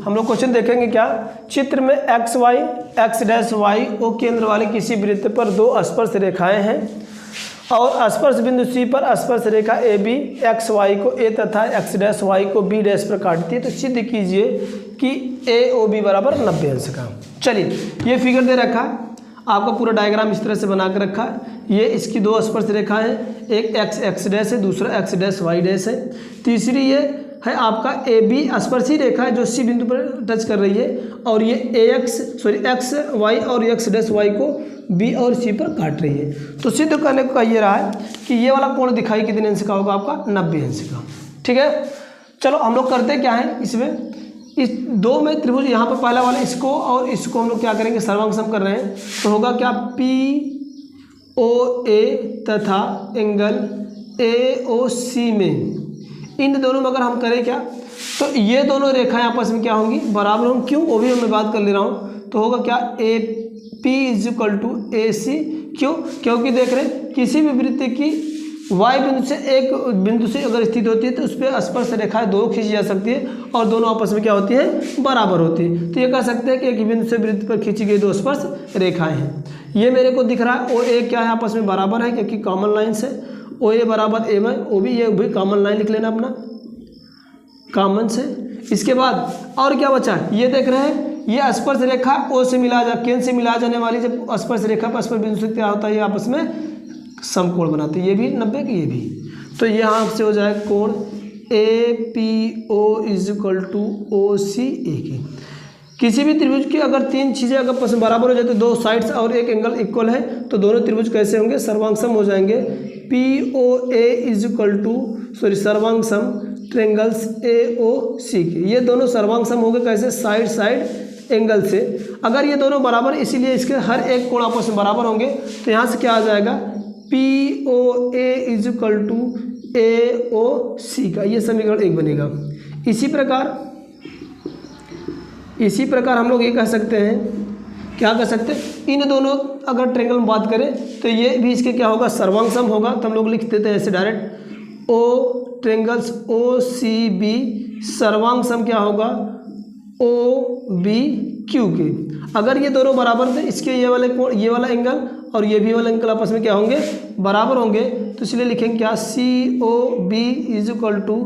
हम लोग क्वेश्चन देखेंगे क्या। चित्र में X Y X dash Y O केंद्र वाले किसी वृत्त पर दो स्पर्श रेखाएं हैं और स्पर्श बिंदु सी पर स्पर्श रेखा ए बी एक्स वाई को ए तथा एक्स डैश वाई को बी डैश पर काटती है। तो सिद्ध कीजिए कि ए ओ बी बराबर 90 अंश का। चलिए ये फिगर दे रखा है, आपका पूरा डायग्राम इस तरह से बना कर रखा है। ये इसकी दो स्पर्श रेखा है, एक एक्स एक्स डैश है, दूसरा एक्स डैश वाई डैश है। तीसरी ये है आपका ए बी स्पर्शी रेखा है जो सी बिंदु पर टच कर रही है और ये एक्स वाई और एक्स डैश वाई को बी और सी पर काट रही है। तो सिद्ध करने को ये रहा है कि ये वाला कोण दिखाई कितने अंश का होगा, आपका 90 अंश का। ठीक है, चलो हम लोग करते क्या है, इसमें इस दो में त्रिभुज यहाँ पर पहला वाला इसको और इसको हम लोग क्या करेंगे, सर्वांग कर रहे हैं। तो होगा क्या, पी ओ ए तथा एंगल ए ओ सी में इन दोनों में अगर हम करें क्या, तो ये दोनों रेखाएं आपस में क्या होंगी, बराबर होंगी। क्यों, वो भी मैं बात कर ले रहा हूँ। तो होगा क्या, A P is equal to A C. क्यों, क्योंकि देख रहे हैं किसी भी वृत्त की वाई बिंदु से एक बिंदु से अगर स्थित होती है तो उस पर स्पर्श रेखाएं दो खींची जा सकती है और दोनों आपस में क्या होती है, बराबर होती है। तो ये कह सकते हैं कि एक बिंदु से वृत्त पर खींची गई दो स्पर्श रेखाएं हैं। ये मेरे को दिख रहा है ओ ए क्या है, आपस में बराबर है क्योंकि कॉमन लाइन से ओ ए बराबर ए में ओ भी, ये भी कॉमन लाइन लिख लेना अपना कॉमन से। इसके बाद और क्या बचा है, ये देख रहे हैं ये स्पर्श रेखा ओ से मिला केंद्र से मिला जाने वाली जब स्पर्श रेखा पर स्पर्श बिंदु से क्या होता है, ये आपस में समकोण बनाते हैं। ये भी 90 की, ये भी। तो यहाँ से हो जाए कोण A P O is equal to O C A की। किसी भी त्रिभुज की अगर तीन चीज़ें अगर आपस में बराबर हो जाए तो दो साइड्स और एक एंगल इक्वल है तो दोनों त्रिभुज कैसे होंगे, सर्वांगसम हो जाएंगे। P O A is equal to सर्वांगसम ट्रेंगल्स ए ओ सी के। ये दोनों सर्वांगसम हो गए कैसे, साइड साइड एंगल से। अगर ये दोनों बराबर, इसीलिए इसके हर एक कोण आपस में बराबर होंगे। तो यहाँ से क्या आ जाएगा, P O A is equal to A O C का। ये समीकरण 1 बनेगा। इसी प्रकार हम लोग ये कह सकते हैं, क्या कह सकते हैं, इन दोनों अगर ट्रेंगल में बात करें तो ये भी इसके क्या होगा, सर्वांगसम होगा। तो हम लोग लिख देते हैं ऐसे डायरेक्ट, ओ ट्रेंगल्स ओ सी बी सर्वांगसम क्या होगा, ओ बी क्यू के। अगर ये दोनों बराबर थे, इसके ये वाले कोण, ये वाला एंगल और ये भी वाला एंगल आपस में क्या होंगे, बराबर होंगे। तो इसलिए लिखेंगे क्या, C O B is equal to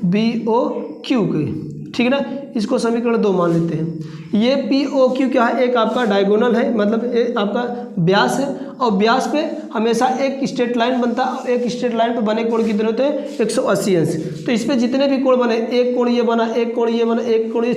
B O Q के। ठीक है ना, इसको समीकरण 2 मान लेते हैं। ये पी ओ क्यू क्या है, एक आपका डायगोनल है, मतलब एक आपका व्यास है और व्यास पे हमेशा एक स्ट्रेट लाइन बनता है और एक स्ट्रेट लाइन पे बने कोण कितने होते हैं, 180 अंश। तो इस पे जितने भी कोण बने, एक कोण ये बना, एक कोण ये बना, एक कोण ये